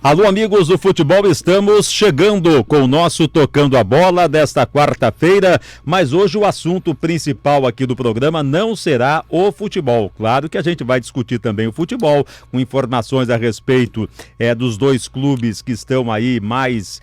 Alô, amigos do futebol, estamos chegando com o nosso Tocando a Bola desta quarta-feira, mas hoje o assunto principal aqui do programa não será o futebol. Claro que a gente vai discutir também o futebol, com informações a respeito dos dois clubes que estão aí mais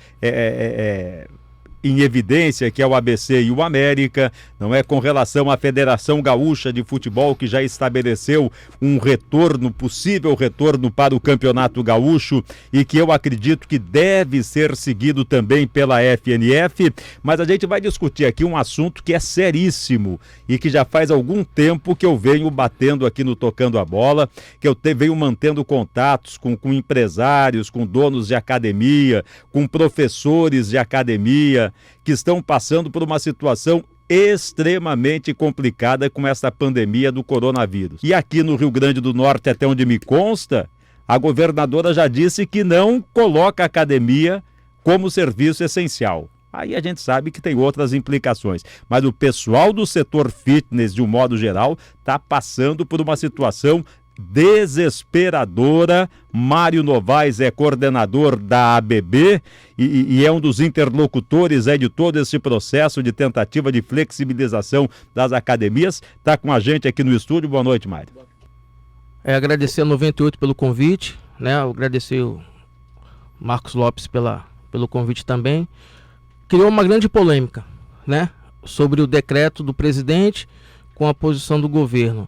em evidência, que é o ABC e o América, não é, com relação à Federação Gaúcha de Futebol, que já estabeleceu um retorno, possível retorno para o Campeonato Gaúcho, e que eu acredito que deve ser seguido também pela FNF, mas a gente vai discutir aqui um assunto que é seríssimo e que já faz algum tempo que eu venho batendo aqui no Tocando a Bola, que eu venho mantendo contatos com empresários, com donos de academia, com professores de academia, que estão passando por uma situação extremamente complicada com essa pandemia do coronavírus. E aqui no Rio Grande do Norte, até onde me consta, a governadora já disse que não coloca a academia como serviço essencial. Aí a gente sabe que tem outras implicações, mas o pessoal do setor fitness, de um modo geral, está passando por uma situação desesperadora. Mário Novaes é coordenador da ABB e é um dos interlocutores de todo esse processo de tentativa de flexibilização das academias. Está com a gente aqui no estúdio. Boa noite, Mário. Agradecer a 98 pelo convite, né? Agradecer o Marcos Lopes pelo convite também. Criou uma grande polêmica, né? Sobre o decreto do presidente com a posição do governo.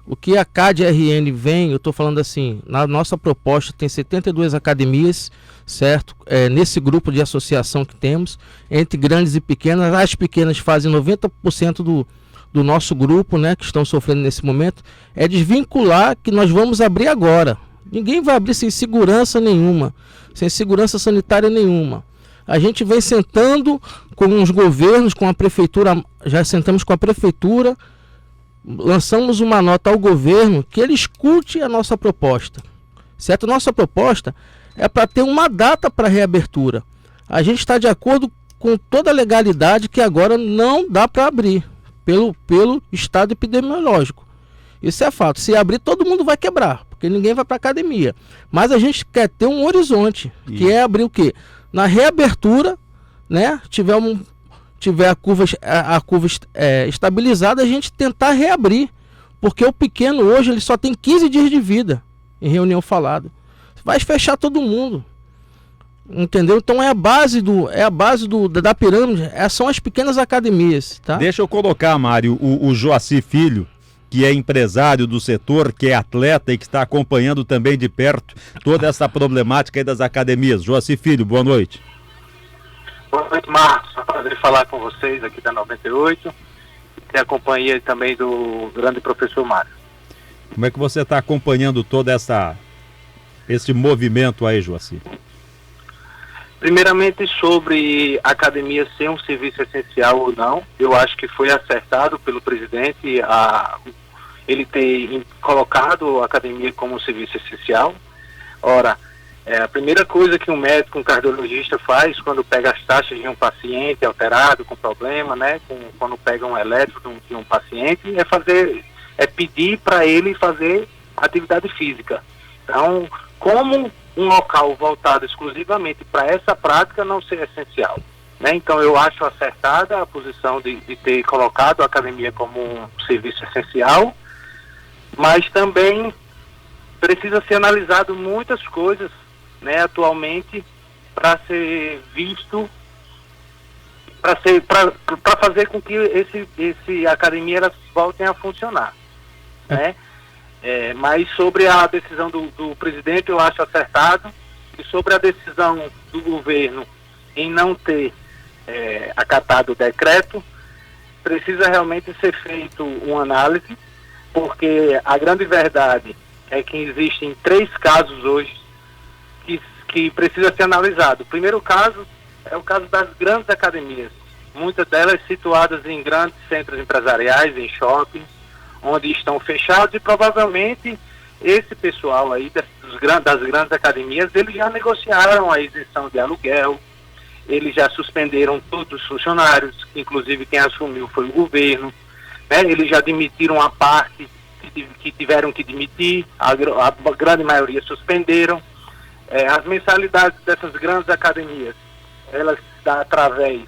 O que a CAD-RN vem, eu estou falando assim, na nossa proposta tem 72 academias, certo? Nesse grupo de associação que temos, entre grandes e pequenas, as pequenas fazem 90% do nosso grupo, né, que estão sofrendo nesse momento, é desvincular que nós vamos abrir agora. Ninguém vai abrir sem segurança nenhuma, sem segurança sanitária nenhuma. A gente vem sentando com os governos, com a prefeitura, já sentamos com a prefeitura, lançamos uma nota ao governo que ele escute a nossa proposta, certo? Nossa proposta é para ter uma data para reabertura. A gente está de acordo com toda a legalidade que agora não dá para abrir pelo estado epidemiológico. Isso é fato. Se abrir, todo mundo vai quebrar, porque ninguém vai para academia. Mas a gente quer ter um horizonte, que é abrir o quê? Na reabertura, né? Tiver a curva estabilizada, a gente tentar reabrir, porque o pequeno hoje ele só tem 15 dias de vida em reunião falada. Vai fechar todo mundo, entendeu? Então é a base da pirâmide, são as pequenas academias, tá? Deixa eu colocar, Mário, o Joaci Filho, que é empresário do setor, que é atleta e que está acompanhando também de perto toda essa problemática aí das academias. Joaci Filho, boa noite. Boa noite, Marcos. É um prazer falar com vocês aqui da 98 e a companhia também do grande professor Mário. Como é que você está acompanhando todo esse movimento aí, Joaci? Primeiramente, sobre a academia ser um serviço essencial ou não, eu acho que foi acertado pelo presidente ele ter colocado a academia como um serviço essencial. Ora, a primeira coisa que um médico, um cardiologista faz quando pega as taxas de um paciente alterado, com problema, né, quando pega um eletro de um paciente, é pedir para ele fazer atividade física. Então, como um local voltado exclusivamente para essa prática não ser essencial, né? Então, eu acho acertada a posição de ter colocado a academia como um serviço essencial, mas também precisa ser analisado muitas coisas, né, atualmente, para ser visto, para fazer com que esse academia elas voltem a funcionar, né? Mas sobre a decisão do presidente, eu acho acertado, e sobre a decisão do governo em não ter acatado o decreto, precisa realmente ser feito uma análise, porque a grande verdade é que existem 3 casos hoje que precisa ser analisado. O primeiro caso é o caso das grandes academias, muitas delas situadas em grandes centros empresariais, em shoppings, onde estão fechados, e provavelmente esse pessoal aí das grandes academias, eles já negociaram a isenção de aluguel, eles já suspenderam todos os funcionários, inclusive quem assumiu foi o governo, né? Eles já demitiram a parte que tiveram que demitir, a grande maioria suspenderam. as mensalidades dessas grandes academias, elas dão através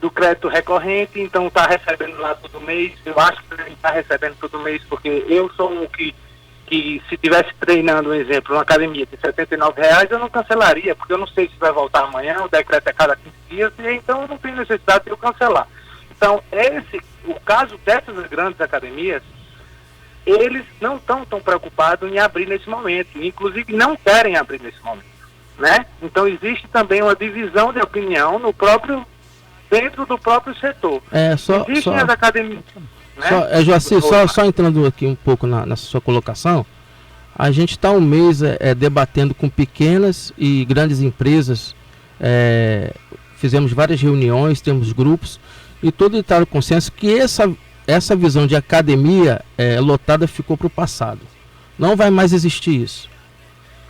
do crédito recorrente, então está recebendo lá todo mês. Eu acho que ele está recebendo todo mês, porque eu sou um que se estivesse treinando, um exemplo, numa academia de R$79, eu não cancelaria, porque eu não sei se vai voltar amanhã, o decreto é cada 15 dias, e então eu não tenho necessidade de eu cancelar. Então, o caso dessas grandes academias, eles não estão tão preocupados em abrir nesse momento, inclusive não querem abrir nesse momento, né? Então existe também uma divisão de opinião dentro do próprio setor. Existem as academias, né? Joacir, só entrando aqui um pouco nessa sua colocação, a gente está um mês debatendo com pequenas e grandes empresas, fizemos várias reuniões, temos grupos, e todo está no consenso que essa visão de academia lotada ficou para o passado. Não vai mais existir isso,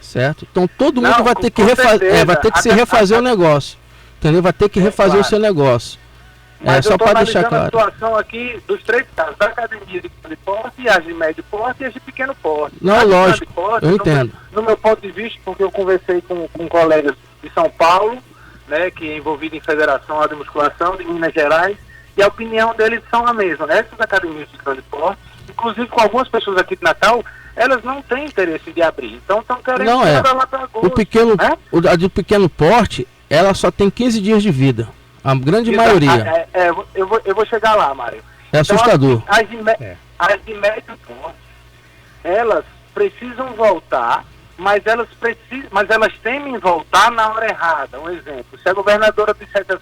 certo? Então todo mundo vai ter que refazer o negócio, entendeu? Vai ter que refazer o seu negócio. Mas só para deixar claro. A situação aqui dos 3 casos, da academia de grande porte, as de médio porte e as de pequeno porte. Não, lógico, porte, eu entendo. No meu ponto de vista, porque eu conversei com colegas de São Paulo, né, que é envolvido em federação de musculação de Minas Gerais, e a opinião deles são a mesma, né? Essas academias de grande porte, inclusive com algumas pessoas aqui de Natal, elas não têm interesse de abrir, então estão querendo lá para agosto. A de pequeno porte, ela só tem 15 dias de vida, a grande maioria. Eu vou chegar lá, Mário. É assustador. Então, as de médio porte, elas precisam voltar, mas elas temem voltar na hora errada. Um exemplo, se a governadora dissesse assim,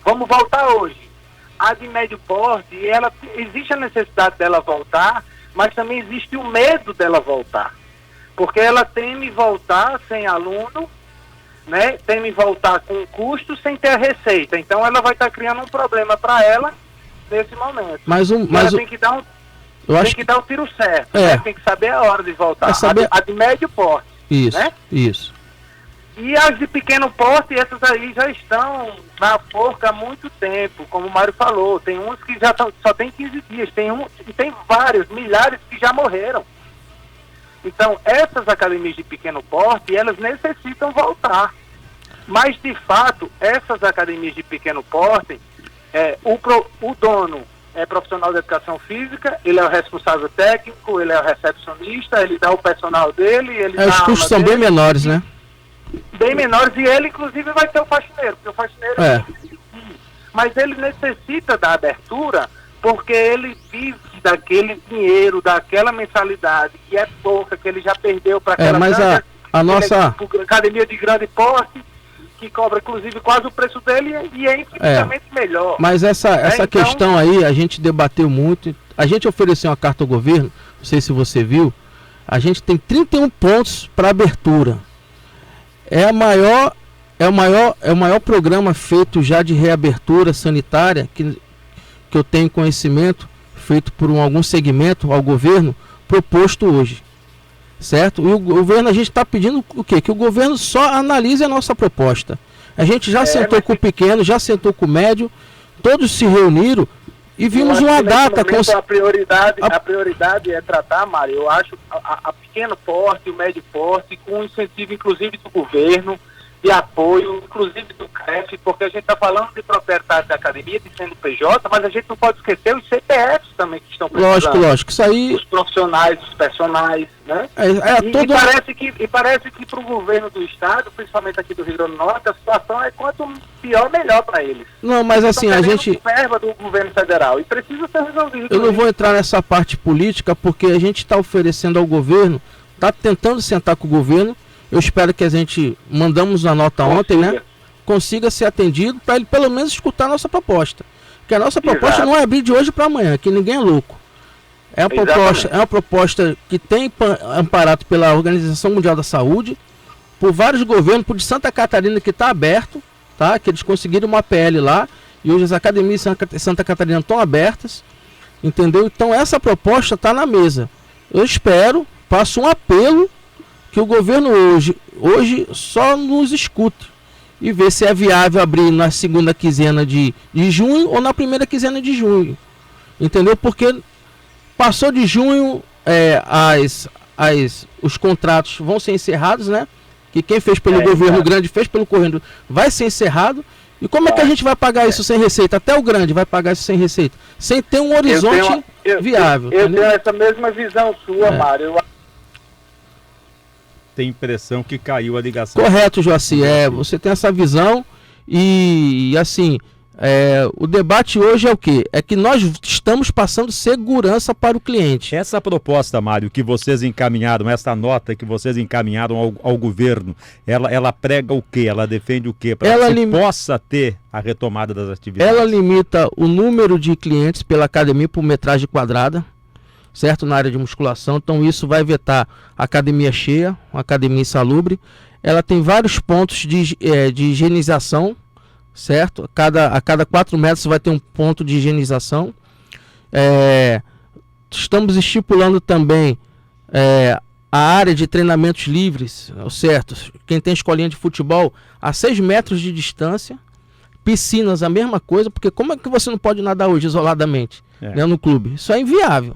vamos voltar hoje, a de médio porte, existe a necessidade dela voltar, mas também existe o medo dela voltar, porque ela teme voltar sem aluno, né? Teme voltar com custo sem ter a receita, então ela vai estar criando um problema para ela nesse momento. Ela tem que dar o tiro certo, né? Tem que saber a hora de voltar. A de médio porte. Isso, né? Isso. E as de pequeno porte, essas aí já estão na forca há muito tempo, como o Mário falou. Tem uns que já só tem 15 dias, tem vários, milhares que já morreram. Então, essas academias de pequeno porte, elas necessitam voltar. Mas, de fato, essas academias de pequeno porte, o dono é profissional de educação física, ele é o responsável técnico, ele é o recepcionista, ele dá o personal dele, ele dá os custos são bem menores, né? Bem menores, e ele inclusive vai ter o faxineiro, porque o faxineiro mas ele necessita da abertura, porque ele vive daquele dinheiro, daquela mensalidade, que é pouca, que ele já perdeu para aquela a nossa academia de grande porte, que cobra inclusive quase o preço dele e é infinitamente melhor. Mas essa questão aí, a gente debateu muito, a gente ofereceu uma carta ao governo, não sei se você viu, a gente tem 31 pontos para abertura. É o maior programa feito já de reabertura sanitária que eu tenho conhecimento, feito por algum segmento ao governo, proposto hoje, certo? E o governo, a gente está pedindo o quê? Que o governo só analise a nossa proposta. A gente já sentou com o pequeno, já sentou com o médio, todos se reuniram e vimos uma data. A prioridade é tratar, Mário, eu acho, a pequeno porte, o médio porte, com incentivo inclusive do governo, de apoio, inclusive do CREF, porque a gente está falando de proprietário da academia, de CNPJ, mas a gente não pode esquecer os CPFs também que estão precisando. Lógico, isso aí... Os profissionais, os personaais, né? Parece que para o governo do estado, principalmente aqui do Rio Grande do Norte, a situação é quanto pior, melhor para eles. Não, mas assim, a gente... verba do governo federal, e precisa ser resolvido. Eu não vou entrar nessa parte política, porque a gente está oferecendo ao governo, está tentando sentar com o governo. Eu espero que a gente, mandamos a nota ontem, né? Consiga ser atendido para ele pelo menos escutar a nossa proposta. Porque a nossa proposta não é abrir de hoje para amanhã, que ninguém é louco. É uma proposta que tem amparado pela Organização Mundial da Saúde, por vários governos, por de Santa Catarina que está aberto, tá? Que eles conseguiram uma PL lá, e hoje as academias de Santa Catarina estão abertas, entendeu? Então essa proposta está na mesa. Eu espero, faço um apelo, que o governo hoje só nos escute e ver se é viável abrir na segunda quinzena de junho ou na primeira quinzena de junho, entendeu? Porque passou de junho, os contratos vão ser encerrados, né? que quem fez pelo governo grande fez pelo governo, vai ser encerrado. E como é que a gente vai pagar isso sem receita? Até o grande vai pagar isso sem receita, sem ter um horizonte viável. Eu tenho essa mesma visão sua, Mário. Tem impressão que caiu a ligação. Correto, Joaci. Você tem essa visão e assim, o debate hoje é o quê? É que nós estamos passando segurança para o cliente. Essa proposta, Mário, que vocês encaminharam, essa nota que vocês encaminharam ao governo, ela prega o quê? Ela defende o quê? Para que possa ter a retomada das atividades. Ela limita o número de clientes pela academia por metragem quadrada, certo? Na área de musculação. Então isso vai vetar a academia cheia, uma academia insalubre. Ela tem vários pontos de higienização, certo? A cada 4 metros vai ter um ponto de higienização. Estamos estipulando também a área de treinamentos livres, certo? Quem tem escolinha de futebol a 6 metros de distância. Piscinas, a mesma coisa, porque como é que você não pode nadar hoje isoladamente, né, no clube? Isso é inviável,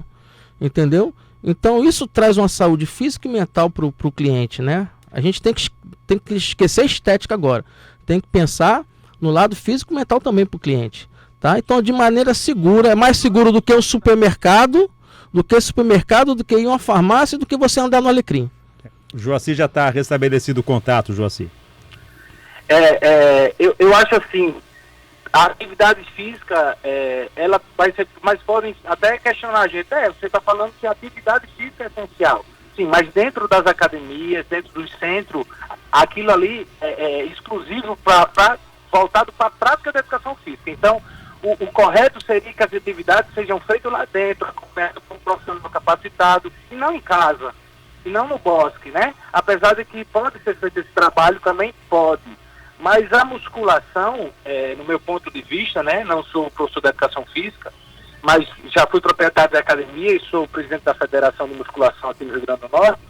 entendeu? Então isso traz uma saúde física e mental para o cliente, né? A gente tem que esquecer a estética agora, tem que pensar no lado físico e mental também para o cliente, tá? Então de maneira segura, é mais seguro do que o supermercado, do que ir a uma farmácia, do que você andar no Alecrim. O Joaci já está restabelecido o contato, Joaci. Eu acho assim, a atividade física, ela vai ser, mas podem até questionar a gente, você está falando que a atividade física é essencial, sim, mas dentro das academias, dentro do centro, aquilo ali é exclusivo voltado para a prática da educação física. Então, o correto seria que as atividades sejam feitas lá dentro, acompanhadas por um profissional capacitado, e não em casa, e não no bosque, né? Apesar de que pode ser feito esse trabalho, também pode. Mas a musculação, no meu ponto de vista, né, não sou professor de educação física, mas já fui proprietário da academia e sou presidente da Federação de Musculação aqui no Rio Grande do Norte.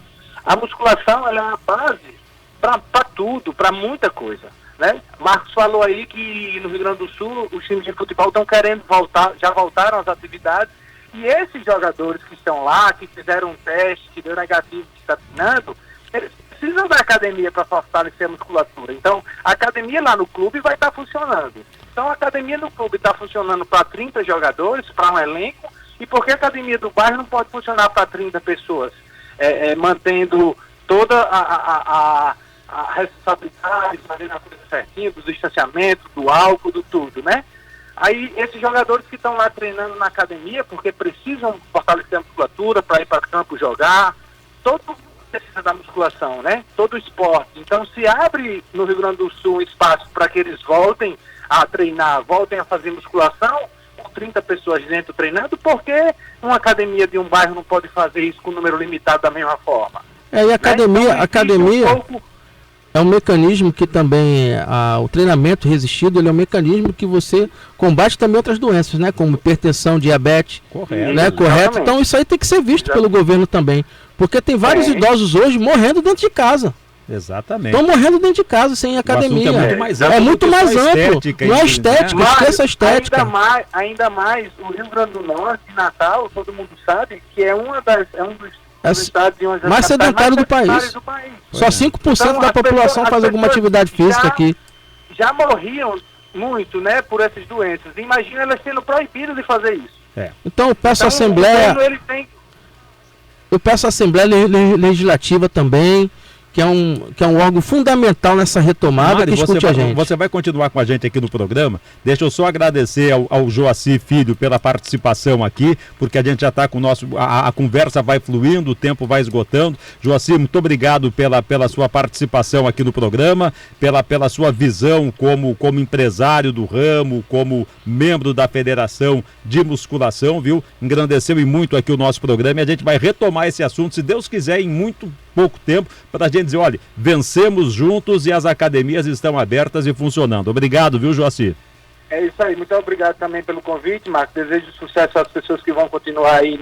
A musculação ela é a base para tudo, para muita coisa, né? Marcos falou aí que no Rio Grande do Sul os times de futebol estão querendo voltar, já voltaram às atividades, e esses jogadores que estão lá, que fizeram um teste, que deu negativo, que está treinando, eles precisam da academia para fortalecer a musculatura. Então, a academia lá no clube vai estar funcionando. Então, a academia no clube está funcionando para 30 jogadores, para um elenco, e por que a academia do bairro não pode funcionar para 30 pessoas? Mantendo toda a responsabilidade, fazendo a coisa certinha, do distanciamento, do álcool, do tudo, né? Aí, esses jogadores que estão lá treinando na academia, porque precisam fortalecer a musculatura para ir para campo jogar, todo mundo precisa da musculação, né? Todo o esporte. Então, se abre no Rio Grande do Sul um espaço para que eles voltem a treinar, voltem a fazer musculação, com 30 pessoas dentro treinando, por que uma academia de um bairro não pode fazer isso com um número limitado da mesma forma? E a academia é um mecanismo que também, o treinamento resistido, ele é um mecanismo que você combate também outras doenças, né? Como hipertensão, diabetes. Correto. Né? Correto. Então isso aí tem que ser visto pelo governo também. Porque tem vários idosos hoje morrendo dentro de casa. Exatamente. Estão morrendo dentro de casa, sem academia. É muito mais amplo. É muito mais amplo. Não é estética, esqueça a estética. Ainda mais, o Rio Grande do Norte, Natal, todo mundo sabe que é um dos estados mais sedentário do país. Só 5% então, da população faz alguma atividade física aqui. Já morriam muito, né, por essas doenças. Imagina elas sendo proibidas de fazer isso. Então eu peço à Assembleia... Eu peço à Assembleia Legislativa também, que é um órgão fundamental nessa retomada, Mário, que escute a gente. Você vai continuar com a gente aqui no programa. Deixa eu só agradecer ao Joaci Filho pela participação aqui, porque a gente já está com o nosso... A conversa vai fluindo, o tempo vai esgotando. Joaci, muito obrigado pela sua participação aqui no programa, pela sua visão como empresário do ramo, como membro da Federação de Musculação, viu? Engrandeceu e muito aqui o nosso programa, e a gente vai retomar esse assunto, se Deus quiser, em muito pouco tempo, para a gente dizer, olha, vencemos juntos e as academias estão abertas e funcionando. Obrigado, viu, Joaci? É isso aí, muito obrigado também pelo convite, Marcos. Desejo sucesso às pessoas que vão continuar aí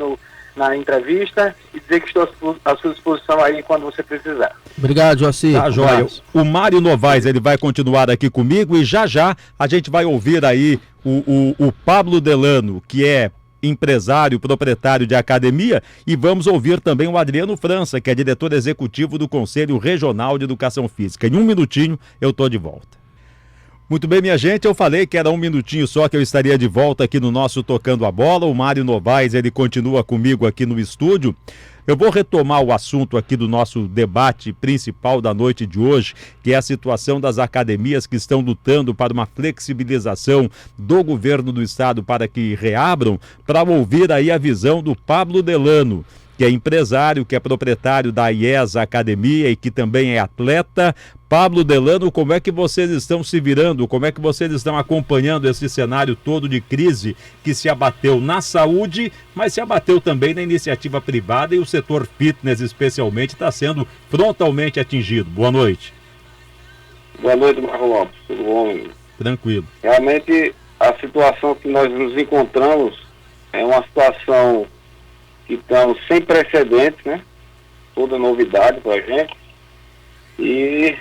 na entrevista e dizer que estou à sua disposição aí quando você precisar. Obrigado, Joaci. Tá, joia. O Mário Novaes, ele vai continuar aqui comigo e já a gente vai ouvir aí o Pablo Delano, que é empresário, proprietário de academia, e vamos ouvir também o Adriano França, que é diretor executivo do Conselho Regional de Educação Física. Em um minutinho eu estou de volta. Muito bem, minha gente, eu falei que era um minutinho só que eu estaria de volta aqui no nosso Tocando a Bola. O Mário Novaes, ele continua comigo aqui no estúdio. Eu vou retomar o assunto aqui do nosso debate principal da noite de hoje, que é a situação das academias que estão lutando para uma flexibilização do governo do estado para que reabram, para ouvir aí a visão do Pablo Delano, que é empresário, que é proprietário da IESA Academia e que também é atleta. Pablo Delano, como é que vocês estão se virando? Como é que vocês estão acompanhando esse cenário todo de crise que se abateu na saúde, mas se abateu também na iniciativa privada, e o setor fitness especialmente está sendo frontalmente atingido? Boa noite. Boa noite, Marcos Lopes. Tudo bom? Tranquilo. Realmente, a situação que nós nos encontramos é uma situação que estamos sem precedentes, né? Toda novidade para a gente. E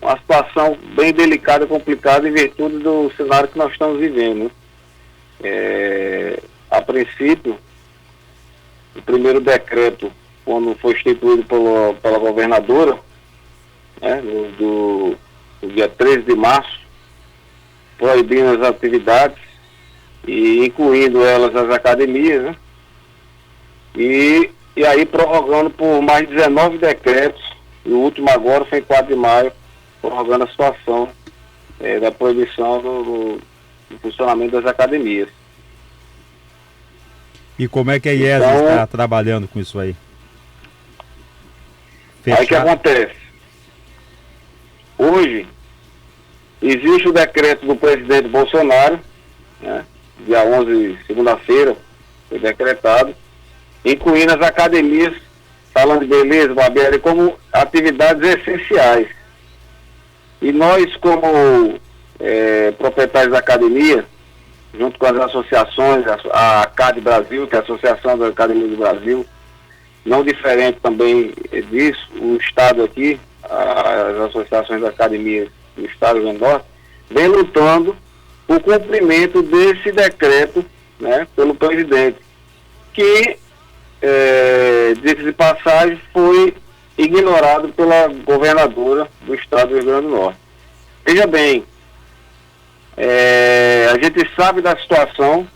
uma situação bem delicada, complicada, em virtude do cenário que nós estamos vivendo. A princípio, o primeiro decreto, quando foi instituído pela governadora, né, no dia 13 de março, proibindo as atividades e incluindo elas as academias, né? E aí prorrogando por mais 19 decretos, e o último agora foi em 4 de maio, prorrogando a situação da proibição do funcionamento das academias. E como é que a IESA está trabalhando com isso aí? Aí que acontece? Hoje, existe o decreto do presidente Bolsonaro, né, dia 11, segunda-feira, foi decretado, incluindo as academias, salão de beleza, barbearia, como atividades essenciais. E nós, como proprietários da academia, junto com as associações, a ACAD Brasil, que é a Associação das Academias do Brasil, não diferente também disso, o Estado aqui, as associações das academias do Estado do Rio Grande do Norte, vem lutando por cumprimento desse decreto, né, pelo presidente, que diga-se de passagem, foi ignorado pela governadora do estado do Rio Grande do Norte. Veja bem, a gente sabe da situação,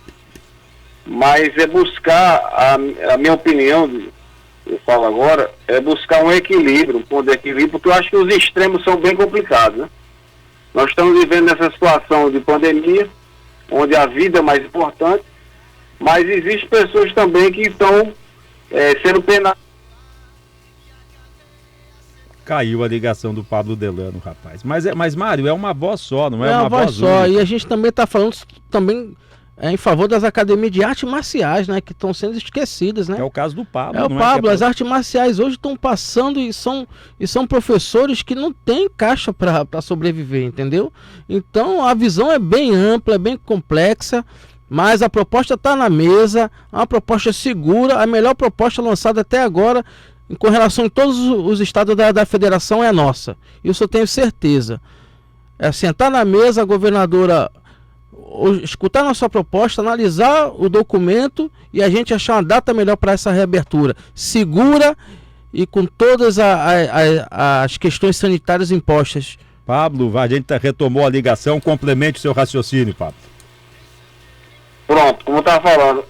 mas é buscar, a minha opinião, eu falo agora, é buscar um equilíbrio, um ponto de equilíbrio, porque eu acho que os extremos são bem complicados, né? Nós estamos vivendo nessa situação de pandemia, onde a vida é mais importante, mas existem pessoas também que estão sendo penalizadas. Caiu a ligação do Pablo Delano, rapaz. Mas Mário, é uma voz só, não é uma voz só. única. E a gente também está falando também em favor das academias de artes marciais, né, que estão sendo esquecidas, né? É o caso do Pablo. É o Pablo, as artes marciais hoje estão passando e são professores que não têm caixa para sobreviver, entendeu? Então a visão é bem ampla, é bem complexa, mas a proposta está na mesa, uma proposta segura, a melhor proposta lançada até agora com relação a todos os estados da federação é a nossa. Isso eu tenho certeza. É sentar na mesa, a governadora escutar nossa proposta, analisar o documento e a gente achar uma data melhor para essa reabertura segura e com todas as questões sanitárias impostas. Pablo, a gente retomou a ligação, complemente o seu raciocínio, Pablo. Pronto, como eu estava falando,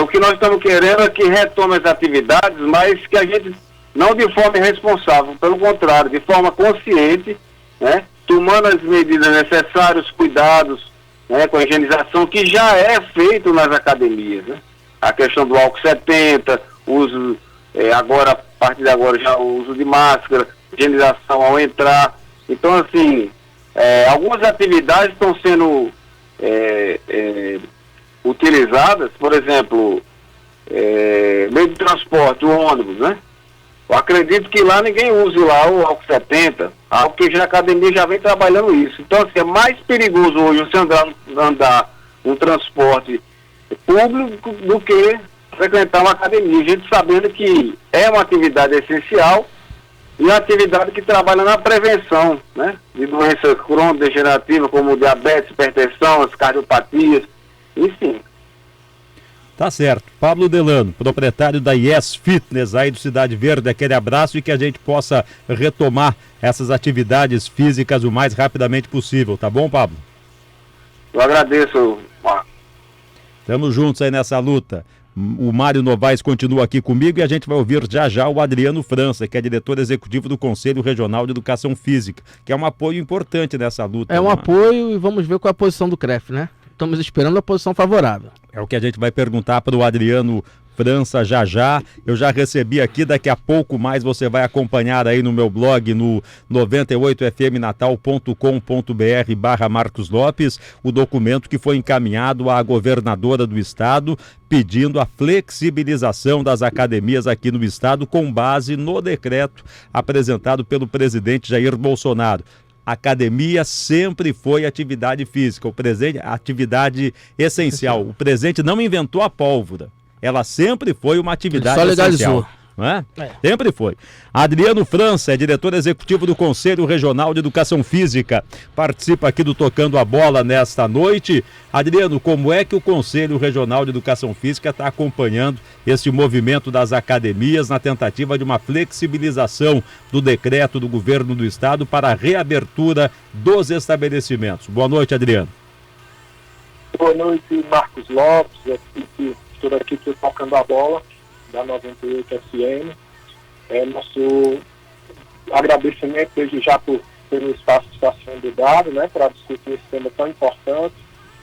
o que nós estamos querendo é que retome as atividades, mas que a gente não de forma irresponsável, pelo contrário, de forma consciente, né, tomando as medidas necessárias, os cuidados, né, com a higienização que já é feito nas academias, né? A questão do álcool 70, uso, agora, a partir de agora já o uso de máscara, higienização ao entrar. Então, assim, algumas atividades estão sendo utilizadas, por exemplo, meio de transporte, o ônibus, né? Eu acredito que lá ninguém use lá o álcool 70, algo que já a academia já vem trabalhando isso. Então, assim, é mais perigoso hoje você andar um transporte público do que frequentar uma academia. A gente sabendo que é uma atividade essencial e uma atividade que trabalha na prevenção, né, de doenças crônico-degenerativas como diabetes, hipertensão, as cardiopatias, enfim. Tá certo. Pablo Delano, proprietário da Yes Fitness aí do Cidade Verde, aquele abraço e que a gente possa retomar essas atividades físicas o mais rapidamente possível, tá bom, Pablo? Eu agradeço, Marcos. Estamos juntos aí nessa luta. O Mário Novaes continua aqui comigo e a gente vai ouvir já já o Adriano França, que é diretor executivo do Conselho Regional de Educação Física, que é um apoio importante nessa luta. É um apoio e vamos ver qual é a posição do CREF, né? Estamos esperando a posição favorável. É o que a gente vai perguntar para o Adriano França já. Eu já recebi aqui, daqui a pouco mais você vai acompanhar aí no meu blog no 98fmnatal.com.br/Marcos Lopes, o documento que foi encaminhado à governadora do estado, pedindo a flexibilização das academias aqui no estado com base no decreto apresentado pelo presidente Jair Bolsonaro. Academia sempre foi atividade física, o presente, atividade essencial. O presente não inventou a pólvora. Ela sempre foi uma atividade essencial. Legalizou. Não é? Sempre foi. Adriano França é diretor executivo do Conselho Regional de Educação Física. Participa aqui do Tocando a Bola nesta noite. Adriano, como é que o Conselho Regional de Educação Física está acompanhando esse movimento das academias na tentativa de uma flexibilização do decreto do governo do estado para a reabertura dos estabelecimentos? Boa noite, Adriano. Boa noite, Marcos Lopes. Estou aqui Tocando a Bola da 98 FM. Nosso agradecimento desde já pelo espaço que está sendo dado, né, para discutir esse tema tão importante.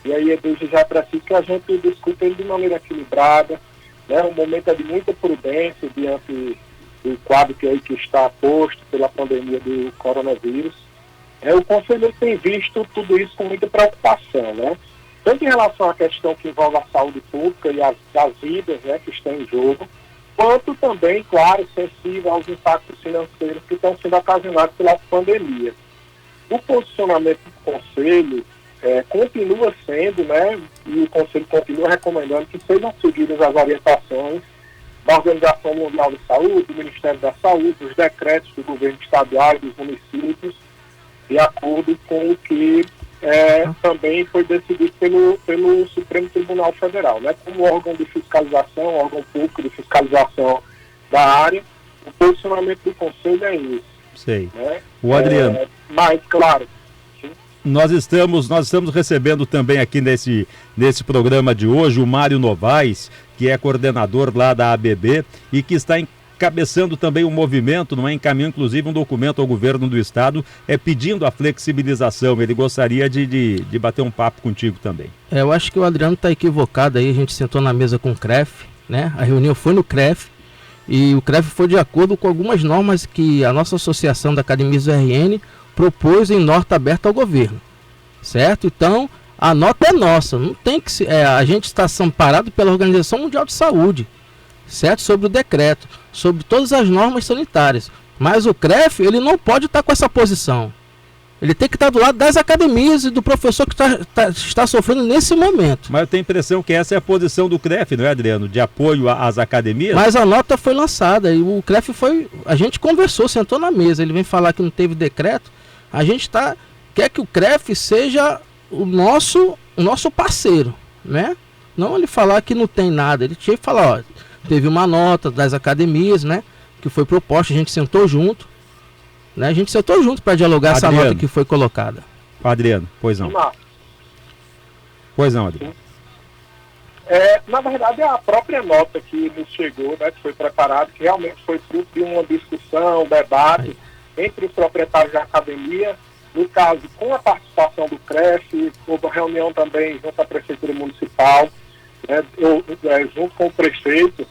E aí desde já é preciso que a gente discuta ele de maneira equilibrada, né? O momento é de muita prudência diante do quadro que está posto pela pandemia do coronavírus. O Conselho tem visto tudo isso com muita preocupação, né? Tanto em relação à questão que envolve a saúde pública e as vidas, né, que estão em jogo, quanto também, claro, sensível aos impactos financeiros que estão sendo ocasionados pela pandemia. O posicionamento do Conselho continua sendo, né, e o Conselho continua recomendando que sejam seguidas as orientações da Organização Mundial de Saúde, do Ministério da Saúde, os decretos do governo estadual e dos municípios, de acordo com o que também foi decidido pelo Supremo Tribunal Federal, né? Como órgão de fiscalização, órgão público de fiscalização da área, o posicionamento do Conselho é isso. Sei. Né? O Adriano. Mas, claro. Sim. Nós estamos recebendo também aqui nesse programa de hoje o Mário Novaes, que é coordenador lá da ABB e que está encabeçando também um movimento, não é? Encaminhou inclusive um documento ao governo do estado pedindo a flexibilização. Ele gostaria de bater um papo contigo também. Eu acho que o Adriano está equivocado aí. A gente sentou na mesa com o CREF, né? A reunião foi no CREF e o CREF foi de acordo com algumas normas que a nossa associação da Academias RN propôs em nota aberta ao governo, certo? Então a nota é nossa, não tem que ser, a gente está amparado pela Organização Mundial de Saúde, certo? Sobre o decreto, sobre todas as normas sanitárias. Mas o CREF, ele não pode estar com essa posição. Ele tem que estar do lado das academias e do professor que está sofrendo nesse momento. Mas eu tenho a impressão que essa é a posição do CREF, não é, Adriano? De apoio às academias? Mas a nota foi lançada e o CREF a gente conversou, sentou na mesa. Ele vem falar que não teve decreto. A gente quer que o CREF seja o nosso parceiro, né? Não ele falar que não tem nada. Ele tinha que falar, ó, teve uma nota das academias, né, que foi proposta, a gente sentou junto, né, a gente sentou junto para dialogar essa nota que foi colocada. Adriano, pois não. Pois não, Adriano. Na verdade, é a própria nota que nos chegou, né, que foi preparada, que realmente foi fruto de uma discussão, um debate entre os proprietários da academia, no caso, com a participação do CREF, houve uma reunião também junto à Prefeitura Municipal, né, junto com o prefeito.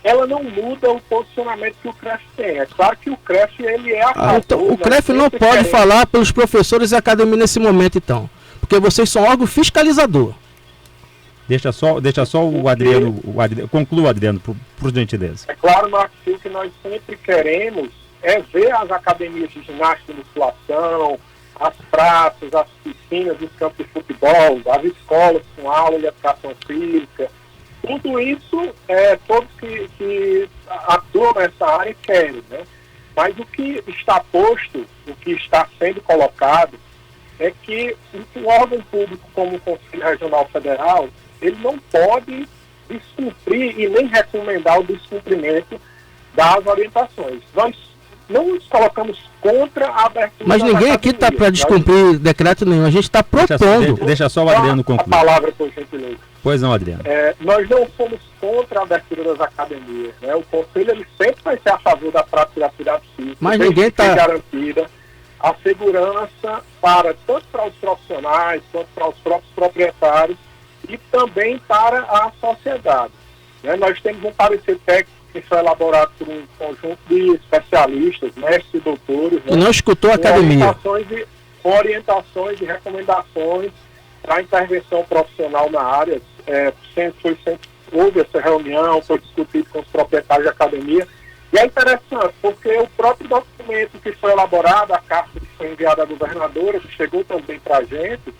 Ela não muda o posicionamento que o CREF tem. É claro que o CREF, ele é a favor, então, o CREF não pode falar pelos professores e academia nesse momento, então, porque vocês são órgão fiscalizador. Deixa só o Adriano, conclua, Adriano, por gentileza. É claro, Marcos, o que nós sempre queremos é ver as academias de ginástica e musculação, as praças, as piscinas, os campos de futebol, as escolas com aula de educação física. Tudo isso, todos que atuam nessa área querem, né? Mas o que está posto, o que está sendo colocado, é que um órgão público como o Conselho Regional Federal, ele não pode descumprir e nem recomendar o descumprimento das orientações. Nós não nos colocamos contra a abertura. Mas ninguém aqui está para descumprir decreto nenhum, a gente está propondo. Deixa só o Adriano concluir. A palavra, por gentileza. Pois não, Adriano. Nós não somos contra a abertura das academias, né? O Conselho ele sempre vai ser a favor da prática da atividade física. Mas ninguém está garantida a segurança tanto para os profissionais quanto para os próprios proprietários e também para a sociedade, né? Nós temos um parecer técnico que foi elaborado por um conjunto de especialistas, mestres e doutores, né? E não escutou a academia. Com orientações e recomendações para intervenção profissional na área. Houve essa reunião, foi discutido com os proprietários de academia. E é interessante, porque o próprio documento que foi elaborado, a carta que foi enviada à governadora, que chegou também para a gente,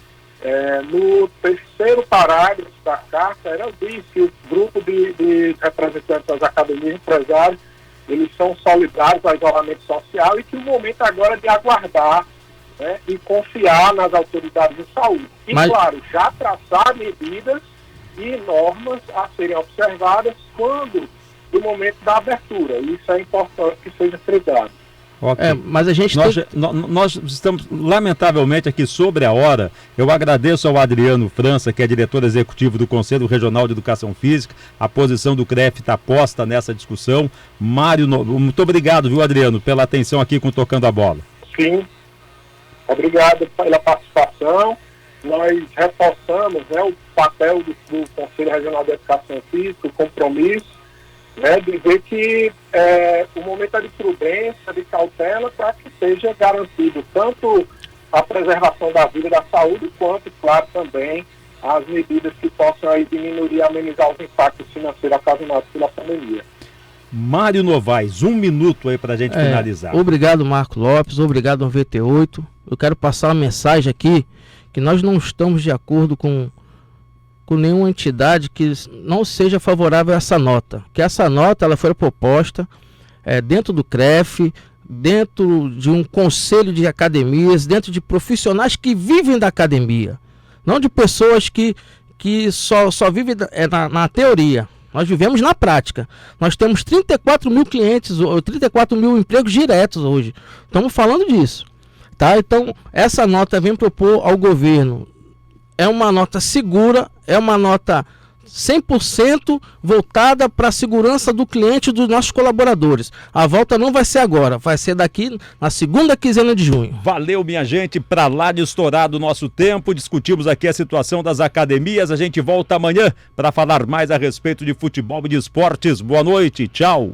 no terceiro parágrafo da carta, diz que o grupo de representantes das academias empresários, eles são solidários ao isolamento social e que o momento agora é de aguardar, né, e confiar nas autoridades de saúde. E, claro, já traçar medidas e normas a serem observadas quando do momento da abertura. Isso é importante que seja frisado. Okay. Mas a gente nós estamos, lamentavelmente, aqui sobre a hora. Eu agradeço ao Adriano França, que é diretor executivo do Conselho Regional de Educação Física. A posição do CREF está posta nessa discussão. Mário, muito obrigado, viu, Adriano, pela atenção aqui com Tocando a Bola. Sim, obrigado pela participação. Nós reforçamos, né, o papel do Conselho Regional de Educação Física, o compromisso, né, dizer que o momento é de prudência, de cautela, para que seja garantido tanto a preservação da vida e da saúde, quanto, claro, também as medidas que possam aí diminuir e amenizar os impactos financeiros ocasionados pela pandemia. Mário Novaes, 1 minuto aí para a gente finalizar. Obrigado, Marco Lopes, obrigado ao VT8. Eu quero passar uma mensagem aqui, que nós não estamos de acordo com nenhuma entidade que não seja favorável a essa nota. Que essa nota ela foi proposta dentro do CREF, dentro de um conselho de academias, dentro de profissionais que vivem da academia. Não de pessoas que só vivem na teoria. Nós vivemos na prática. Nós temos 34 mil clientes, 34 mil empregos diretos hoje. Estamos falando disso. Tá? Então, essa nota vem propor ao governo. É uma nota segura, é uma nota 100% voltada para a segurança do cliente e dos nossos colaboradores. A volta não vai ser agora, vai ser daqui na segunda quinzena de junho. Valeu, minha gente, para lá de estourado o nosso tempo. Discutimos aqui a situação das academias. A gente volta amanhã para falar mais a respeito de futebol e de esportes. Boa noite, tchau.